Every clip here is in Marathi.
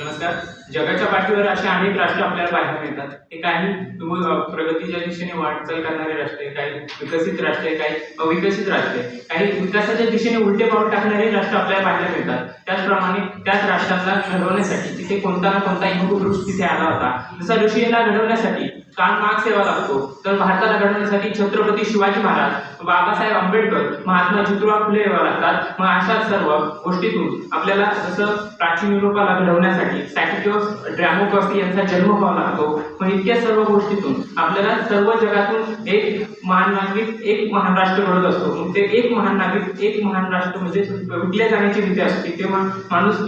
नमस्कार. जगाच्या पाठीवर असे अनेक राष्ट्र आपल्याला पाहायला मिळतात. हे काही प्रगतीच्या दिशेने वाटचाल करणारे राष्ट्र आहे, काही विकसित राष्ट्र आहे, काही अविकसित राष्ट्र आहे, काही विकासाच्या दिशेने उलटे पाऊल टाकणारे राष्ट्र आपल्याला पाहायला मिळतात. त्याचप्रमाणे त्याच राष्ट्रांना घडवण्यासाठी तिथे कोणता ना कोणता युगपुरुष तिथे आला होता. जसा रशियाला घडवण्यासाठी कार्ल मार्क्स यावा लागतो, तर भारताला घडवण्यासाठी छत्रपती शिवाजी महाराज, बाबासाहेब आंबेडकर, महात्मा ज्योतिबा फुले यावं लागतात. मग अशा सर्व गोष्टीतून आपल्याला जसं प्राचीन युरोपाला घडवण्यासाठी सॅक्रेटस ड्रॅमोकॉस्की यांचा जन्म व्हावा लागतो. मग इतक्या सर्व गोष्टीतून आपल्याला सर्व जगातून एक महान नागरिक, एक महान राष्ट्र घडत असतो. मग ते एक महान नागरिक, एक महान राष्ट्र म्हणजे विकल्या जाण्याची भीती असते, तेव्हा माणूस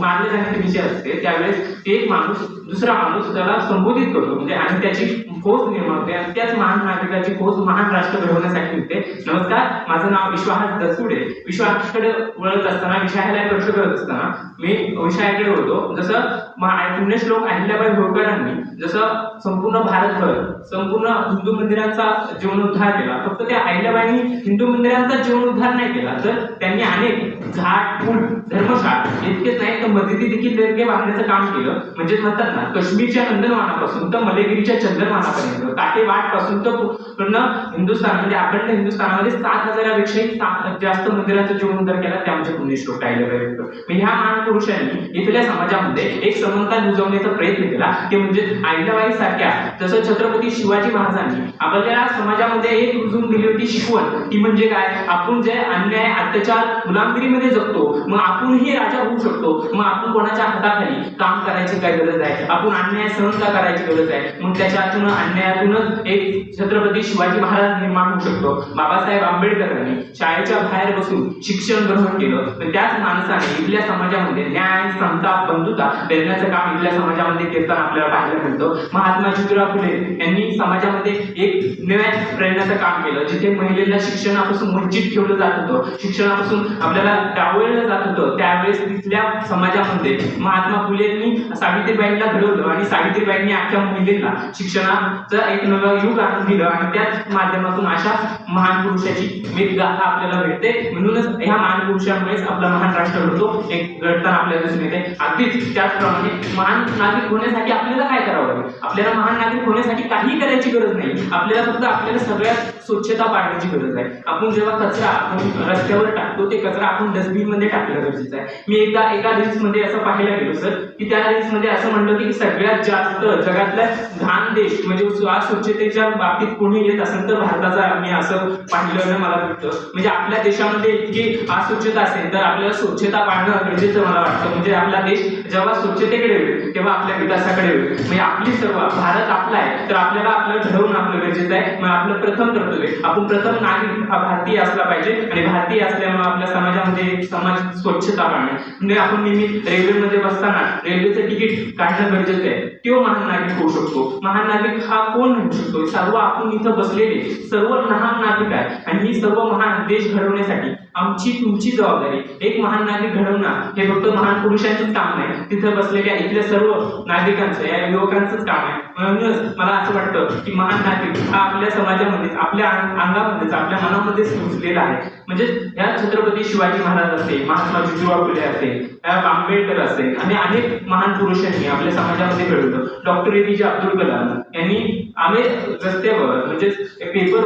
मारले जाण्याची भीती असते. त्यावेळेस एक माणूस दुसरा माणूस त्याला संबोधित करतो म्हणजे आणि त्याची फौज निर्माण होते आणि त्याच महान नागरिकाची फौज महान राष्ट्र घडवण्यासाठी होते. नमस्कार, माझं नाव विश्वास दसुडे. विश्वासकडे वळत असताना, विषयाला स्पर्श करत असताना मी विषयाकडे वळतो. जसं पुण्यश्लोक अहिल्याबाई होळकरांनी जसं संपूर्ण भारतभर संपूर्ण हिंदू मंदिरांचा जीर्णोद्धार केला. फक्त त्या अहिल्याबाईंनी हिंदू मंदिरांचा जीर्णोद्धार नाही केला, तर त्यांनी अनेक घाट, पूल, धर्मशाळा इतकेच नाही तर मस्जिदी देखील दर्गे बांधण्याचं काम केलं. म्हणजे म्हणतात ना, काश्मीरच्या नंदनवानापासून तर मलेगिरीच्या चंदनवानापर्यंत, काटेवाट पासून तर पूर्ण हिंदुस्थान म्हणजे अखंड हिंदुस्थानामध्ये 7,000पेक्षाही जास्त मंदिरांचा जीर्णोद्धार केला. त्या म्हणजे पुण्यश्लोक अहिल्याबाई होळकर. ह्या महान पुरुषांनी इथल्या समाजामध्ये एक समानता रुजवण्याचा प्रयत्न केला. ते म्हणजे अहिल्याबाई सारख्या, जसं छत्रपती शिवाजी महाराजांनी आपल्या समाजामध्ये एक रुजवून दिली होती शिकवण. ती म्हणजे काय, आपण जे अन्याय, अत्याचार, गुलामगिरीमध्ये जगतो, मग आपणही राजा होऊ शकतो. मग आपण कोणाच्या हाताखाली काम करायची काय गरज आहे, आपण अन्याय सहन का करायची गरज आहे. मग त्याच्यातून अन्यायातूनच एक छत्रपती शिवाजी महाराज निर्माण होऊ शकतो. बाबासाहेब आंबेडकरांनी शाळेच्या बाहेर बसून शिक्षण ग्रहण केलं, तर त्याच माणसाने इथल्या समाजामध्ये न्याय, समता, बंधुता पेरण्याचं काम इथल्या समाजामध्ये करताना आपल्याला पाहायला मिळतं. महात्मा ज्योतिबा फुले यांनी समाजामध्ये एक नव्या प्रेरणाचं काम केलं. जिथे महिलेला शिक्षणापासून वंचित ठेवलं जात होतं, शिक्षणापासून आपल्याला डावळलं जात होतं, त्यावेळेस तिथल्या समाजामध्ये महात्मा फुलेंनी सावित्रीबाईंना घडवलं आणि सावित्रीबाईंनी अख्ख्या महिलेला शिक्षणाचं एक नवं युग आणून दिलं आणि त्याच माध्यमातून अशा महान पुरुषाची एक गाथा आपल्याला भेटते. म्हणूनच ह्या महान पुरुषांमुळेच आपला महान राष्ट्र घडतो, एक घडताना आपल्याला दिसून येते. अगदीच त्याचप्रमाणे महान नागरिक होण्यासाठी आपल्याला काय करावं लागेल, आपल्याला महान नागरिक होण्यासाठी काही करायची गरज नाही. आपल्याला फक्त आपल्याला सगळ्यात स्वच्छता पाळण्याची गरज आहे. आपण जेव्हा कचरा आपण रस्त्यावर टाकतो, ते कचरा आपण डस्टबिन मध्ये टाकलं गरजेचं आहे. मी एका रील्स मध्ये असं पाहायला गेलो सर, की त्या रील्स मध्ये असं म्हणलं की सगळ्यात जास्त जगातला घाण देश म्हणजे स्वच्छतेच्या बाबतीत कोणी येत असेल तर भारताचा मी असं पाहिलं मला वाटतं. म्हणजे आपल्या देशामध्ये इतकी अस्वच्छता असेल तर आपल्याला स्वच्छता पाळणं गरजेचं मला वाटतं. म्हणजे आपला देश जेव्हा स्वच्छतेकडे होईल तेव्हा आपल्या विकासाकडे होईल. म्हणजे आपली सर्व भारत आपला आहे, तर आपल्याला आपलं ठरवून आपलं गरजेचं आहे. मग आपलं प्रथम कर्तव्य, आपण प्रथम नागरिक हा भारतीय असला पाहिजे आणि भारतीय असल्यामुळे आपल्या समाजामध्ये समाज स्वच्छता पाळणे. म्हणजे आपण नेहमी रेल्वेमध्ये बसताना रेल्वेचं तिकीट काढणं गरजेचं आहे. तो महान नागरिक होऊ शकतो. महान नागरिक हा कोण होऊ शकतो, सर्व आपण इथं बसलेले सर्व महान नागरिक आहे. आणि ही सर्व महान देश घडवण्यासाठी आमची तुमची जबाबदारी. एक महान नागरिक घडवणं हे फक्त महान पुरुषांचंच काम नाही, तिथं बसलेल्या इथल्या सर्व नागरिकांचं, या युवकांचंच काम आहे. म्हणूनच मला असं वाटतं की महान नागरिक हा आपल्या समाजामध्येच, आपल्या अंगामध्येच, आपल्या मनामध्येच रुजलेला आहे. म्हणजे या छत्रपती शिवाजी महाराज असेल, महात्मा ज्योतिबा फुले असेल, आंबेडकर असेल आणि अनेक महान पुरुषांनी आपल्या समाजामध्ये घडवलं. डॉक्टर APJ अब्दुल कलाम यांनी आम्ही रस्त्यावर म्हणजे पेपर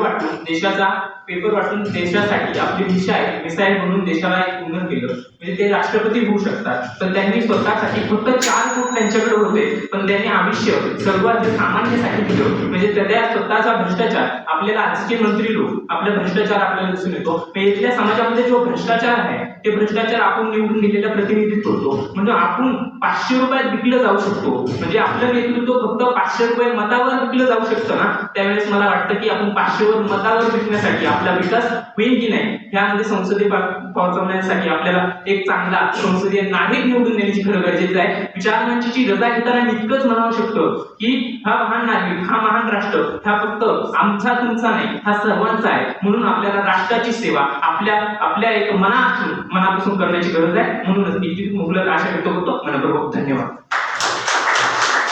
वाटून देशासाठी आपली मिसाईल म्हणून देशाला एक उन्नत केलं. म्हणजे ते राष्ट्रपती होऊ शकतात, पण त्यांनी स्वतःसाठी फक्त 4 फूट त्यांच्याकडे होते, पण त्यांनी आयुष्य सर्वात सामान्यसाठी दिलं. म्हणजे त्या स्वतःचा भ्रष्टाचार, आपल्याला आजचे मंत्री लोक आपला भ्रष्टाचार आपल्याला दिसून येतो. इथल्या समाजामध्ये जो भ्रष्टाचार आहे ते भ्रष्टाचार आपण निवडून दिलेलं प्रतिनिधित्व होतो. म्हणजे आपण 500 रुपयात विकलं जाऊ शकतो. म्हणजे आपलं नेतृत्व फक्त 500 रुपये मतावर विकलं जाऊ शकतं ना. त्यावेळेस मला वाटतं की आपण 500 वर मतावर विकण्यासाठी आपला विकास होईल की नाही, ह्यामध्ये संसदेत पोहोचवण्यासाठी आपल्याला एक चांगला संसदीय नागरिक निवडून देण्याची खरं गरजेचं आहे. विचारमंचाची रजा घेताना इतकंच म्हणावं शकतं की हा महान नागरिक, हा महान राष्ट्र हा फक्त आमचा तुमचा नाही, हा सर्वांचा आहे. म्हणून आपल्याला राष्ट्राची सेवा आपल्या एक मनापासून करण्याची गरज आहे. म्हणूनच मुघलक आशा व्यक्त होतो. मनपूर्वक धन्यवाद.